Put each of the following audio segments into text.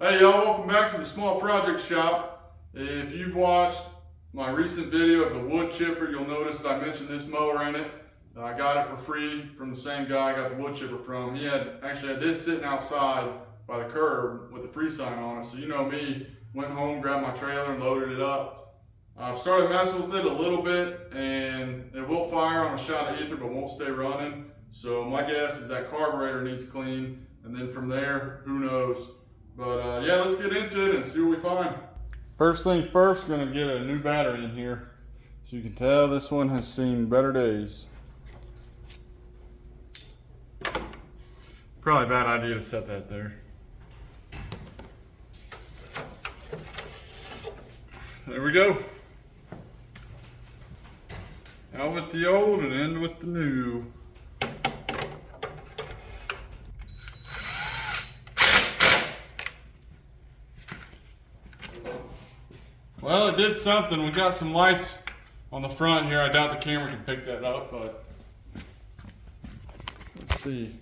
Hey y'all, welcome back to the Small Project Shop. If you've watched my recent video of the wood chipper, you'll notice that I mentioned this mower in it. I got it for free from the same guy I got the wood chipper from. He actually had this sitting outside by the curb with the free sign on it. So you know me, went home, grabbed my trailer and loaded it up. I've started messing with it a little bit and it will fire on a shot of ether but won't stay running. So my guess is that carburetor needs clean, and then from there, who knows. But yeah, let's get into it and see what we find. First thing first, gonna get a new battery in here. So you can tell this one has seen better days. Probably a bad idea to set that there. There we go. Out with the old and in with the new. Well, it did something. We got some lights on the front here. I doubt the camera can pick that up, but let's see.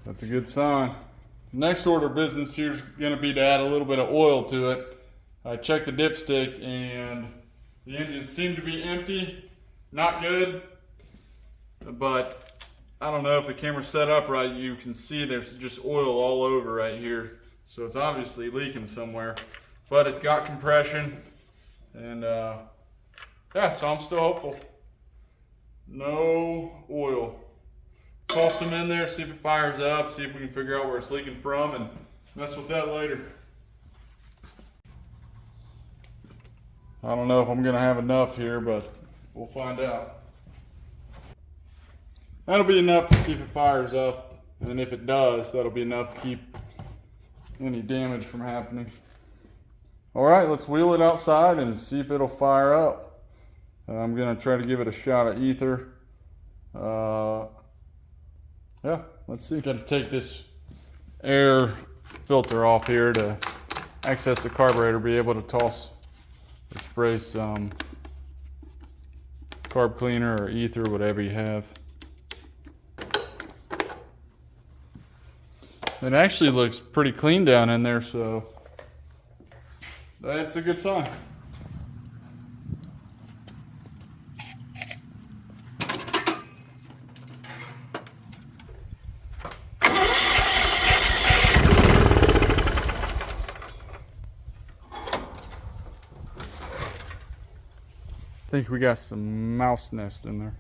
That's a good sign. Next order of business here is going to be to add a little bit of oil to it. I checked the dipstick and the engine seemed to be empty. Not good, but I don't know if the camera's set up right. You can see there's just oil all over right here. So it's obviously leaking somewhere, but it's got compression and yeah, so I'm still hopeful. No oil. Toss them in there, see if it fires up, see if we can figure out where it's leaking from and mess with that later. I don't know if I'm gonna have enough here, but we'll find out. That'll be enough to see if it fires up, and if it does, that'll be enough to keep any damage from happening. All right, let's wheel it outside and see if it'll fire up. I'm gonna try to give it a shot of ether. Yeah, let's see. Got to take this air filter off here to access the carburetor, be able to toss or spray some carb cleaner or ether, whatever you have. It actually looks pretty clean down in there, so that's a good sign. I think we got some mouse nest in there.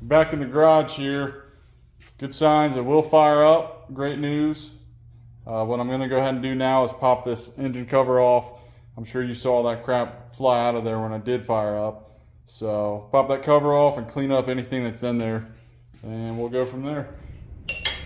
Back in the garage here. Good signs, it will fire up. Great news. What I'm going to go ahead and do now is pop this engine cover off. I'm sure you saw that crap fly out of there when I did fire up. So pop that cover off and clean up anything that's in there, and we'll go from there.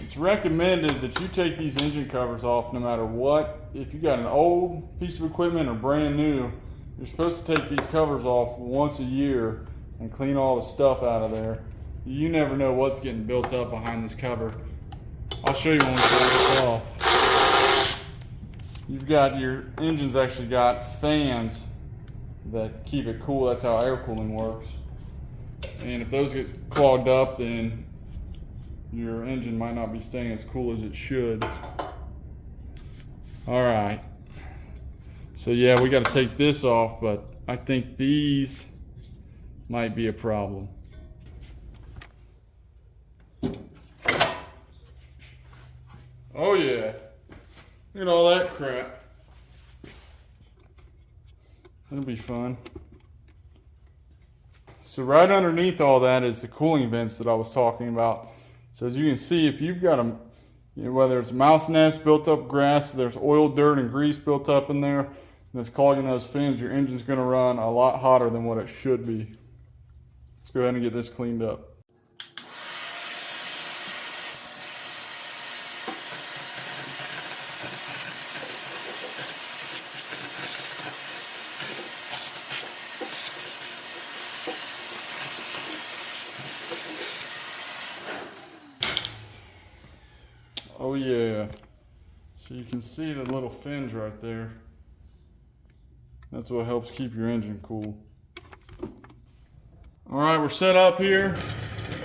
It's recommended that you take these engine covers off no matter what. If you got an old piece of equipment or brand new, you're supposed to take these covers off once a year and clean all the stuff out of there. You never know what's getting built up behind this cover. I'll show you when we take this off. You've got your engine's actually got fans that keep it cool. That's how air cooling works. And if those get clogged up, then your engine might not be staying as cool as it should. All right. So yeah, we got to take this off, but I think these might be a problem. Oh yeah, look at all that crap. That'll be fun. So right underneath all that is the cooling vents that I was talking about. So as you can see, if you've got a, whether it's mouse nest, built up grass, there's oil, dirt, and grease built up in there, and it's clogging those fins, your engine's gonna run a lot hotter than what it should be. Let's go ahead and get this cleaned up. Oh yeah, so you can see the little fins right there. That's what helps keep your engine cool. All right, we're set up here.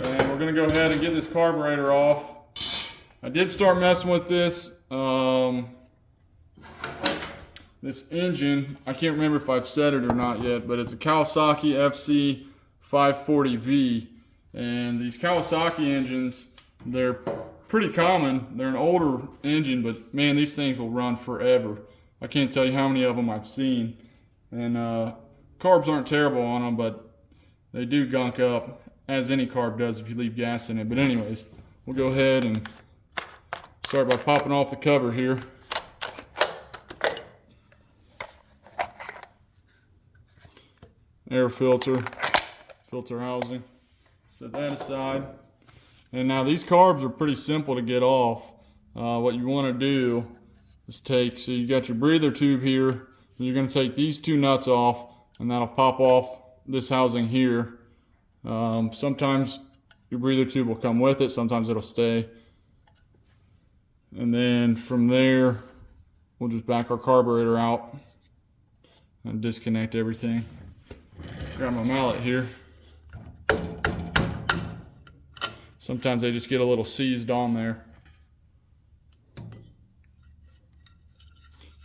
And we're gonna go ahead and get this carburetor off. I did start messing with this. This engine, I can't remember if I've said it or not yet, but it's a Kawasaki FC540v. And these Kawasaki engines, they're pretty common. They're an older engine, but man, these things will run forever. I can't tell you how many of them I've seen. And carbs aren't terrible on them, but they do gunk up, as any carb does if you leave gas in it. But anyways, we'll go ahead and start by popping off the cover here. Air filter, filter housing. Set that aside. And now these carbs are pretty simple to get off. What you want to do is take, so you got your breather tube here, and you're going to take these two nuts off, and that'll pop off this housing here. Sometimes your breather tube will come with it, sometimes it'll stay. And then from there, we'll just back our carburetor out and disconnect everything. Grab my mallet here. Sometimes they just get a little seized on there.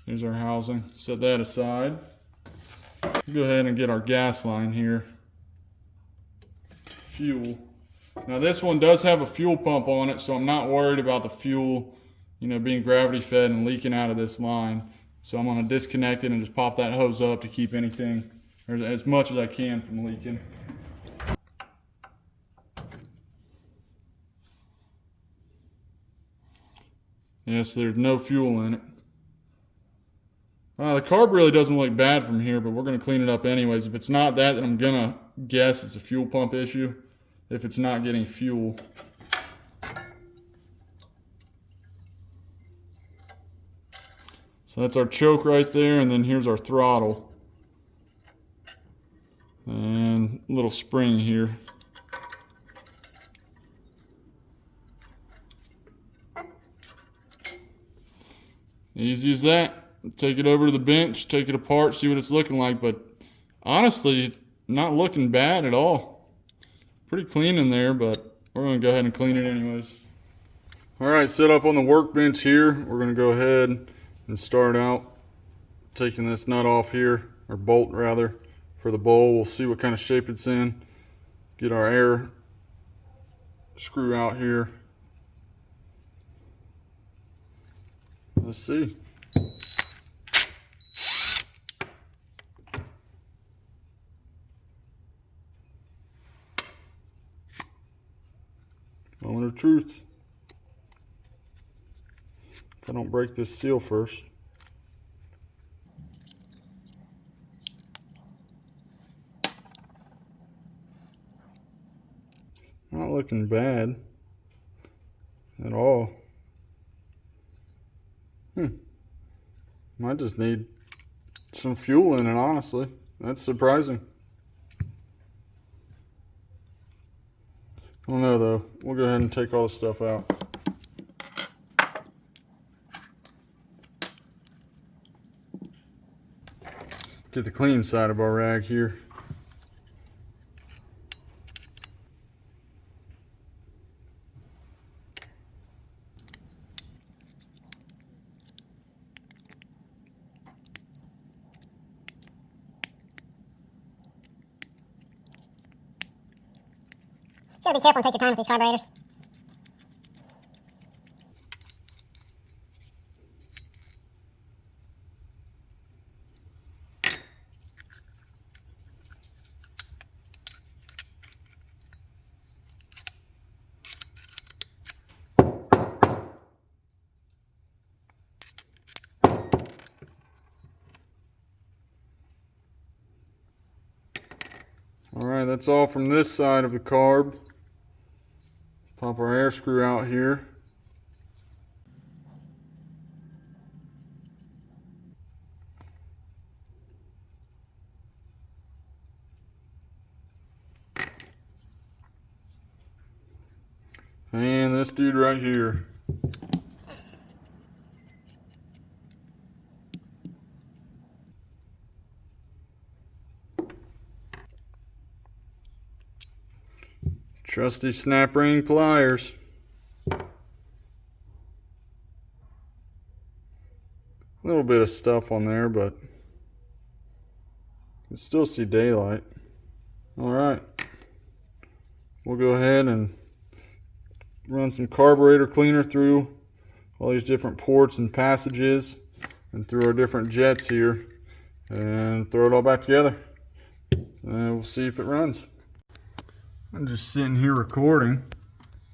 Here's our housing. Set that aside. Go ahead and get our gas line here. Fuel. Now this one does have a fuel pump on it, so I'm not worried about the fuel, being gravity fed and leaking out of this line. So I'm going to disconnect it and just pop that hose up to keep anything, or as much as I can, from leaking. Yes, there's no fuel in it. The carb really doesn't look bad from here, but we're going to clean it up anyways. If it's not that, then I'm going to guess it's a fuel pump issue if it's not getting fuel. So that's our choke right there, and then here's our throttle. And a little spring here. Easy as that. Take it over to the bench, take it apart, see what it's looking like, but honestly, not looking bad at all. Pretty clean in there, but we're going to go ahead and clean it anyways. All right, set up on the workbench here. We're going to go ahead and start out taking this nut off here, or bolt rather, for the bowl. We'll see what kind of shape it's in. Get our air screw out here. Let's see. Moment of truth. If I don't break this seal first. Not looking bad at all. Might just need some fuel in it, honestly. That's surprising. I don't know though. We'll go ahead and take all this stuff out. Get the clean side of our rag here. You gotta be careful and take your time with these carburetors. All right, that's all from this side of the carb. Pop our air screw out here. And this dude right here. Trusty snap ring pliers. A little bit of stuff on there, but you can still see daylight. Alright, we'll go ahead and run some carburetor cleaner through all these different ports and passages and through our different jets here and throw it all back together, and we'll see if it runs. I'm just sitting here recording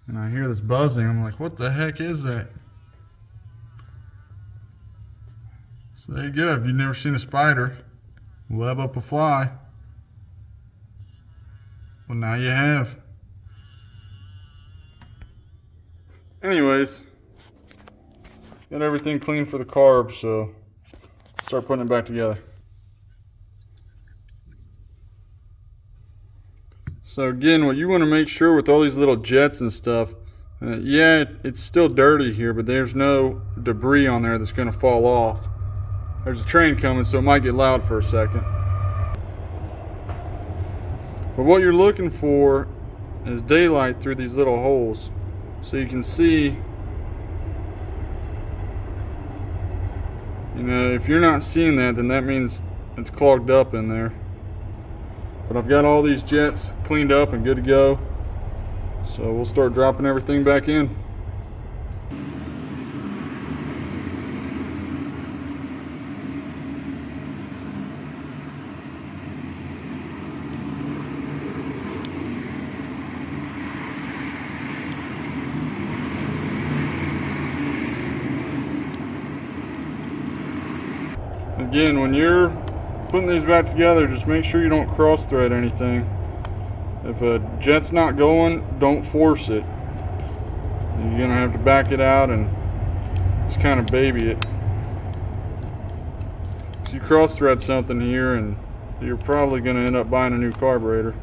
and I hear this buzzing. I'm like, what the heck is that? So there you go. If you've never seen a spider web up a fly, well, now you have. Anyways, got everything clean for the carb, so start putting it back together. So again, what you want to make sure with all these little jets and stuff, yeah, it's still dirty here, but there's no debris on there that's going to fall off. There's a train coming, so it might get loud for a second. But what you're looking for is daylight through these little holes, so you can see. You know, if you're not seeing that, then that means it's clogged up in there. But I've got all these jets cleaned up and good to go, so we'll start dropping everything back in. Again, when you're putting these back together, just make sure you don't cross thread anything. If a jet's not going, don't force it. You're gonna have to back it out and just kind of baby it. So you cross thread something here and you're probably gonna end up buying a new carburetor.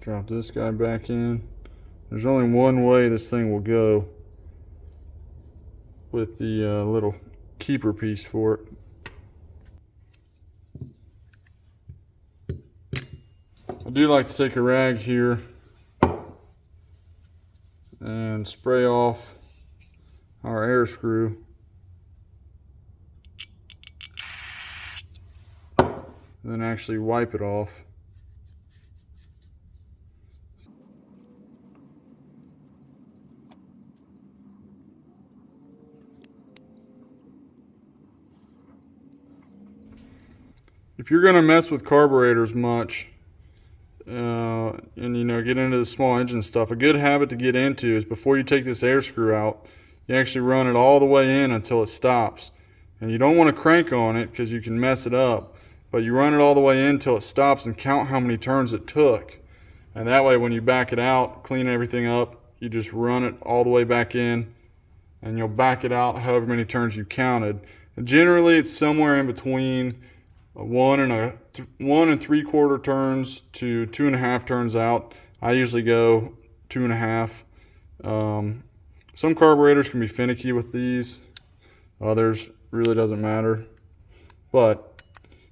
Drop this guy back in. There's only one way this thing will go with the little keeper piece for it. I do like to take a rag here and spray off our air screw. And then actually wipe it off. If you're going to mess with carburetors much, and you know, get into the small engine stuff, a good habit to get into is before you take this air screw out, you actually run it all the way in until it stops. And you don't want to crank on it because you can mess it up, but you run it all the way in until it stops and count how many turns it took. And that way when you back it out, clean everything up, you just run it all the way back in and you'll back it out however many turns you counted. And generally it's somewhere in between 1 and 3/4 turns to 2.5 turns out. I usually go 2.5. Some carburetors can be finicky with these. Others really doesn't matter. But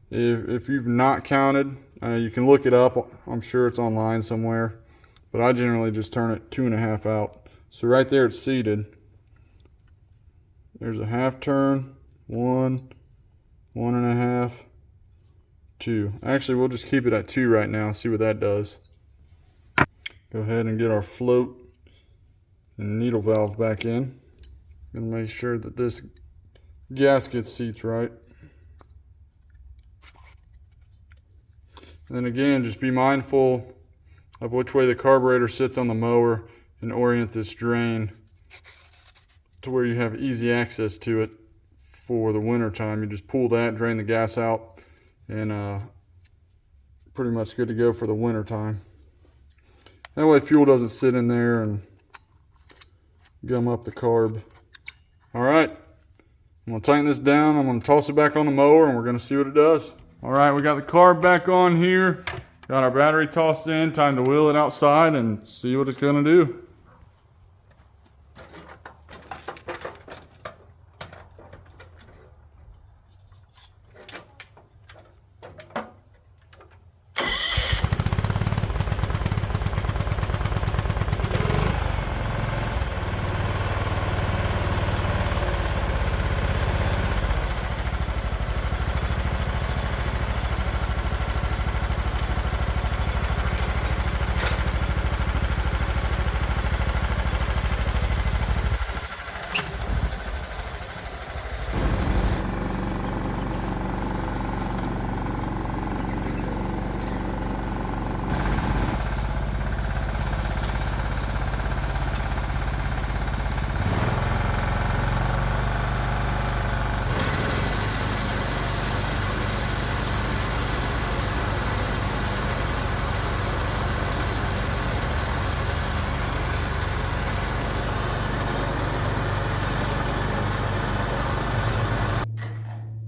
if you've not counted, you can look it up. I'm sure it's online somewhere. But I generally just turn it 2.5 out. So right there it's seated. There's a half turn, 1, 1.5. 2. Actually, we'll just keep it at 2 right now, see what that does. Go ahead and get our float and needle valve back in. Gonna make sure that this gasket seats right. And then again, just be mindful of which way the carburetor sits on the mower and orient this drain to where you have easy access to it for the winter time. You just pull that, drain the gas out, and pretty much good to go for the winter time. That way fuel doesn't sit in there and gum up the carb. Alright, I'm going to tighten this down. I'm going to toss it back on the mower and we're going to see what it does. Alright, we got the carb back on here. Got our battery tossed in, time to wheel it outside and see what it's gonna do.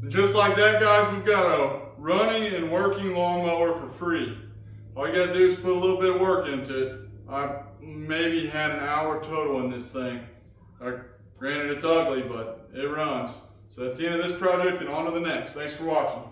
Just like that, guys, we've got a running and working lawnmower for free. All you gotta do is put a little bit of work into it. I maybe had an hour total in this thing. Granted, it's ugly, but it runs. So that's the end of this project and on to the next. Thanks for watching.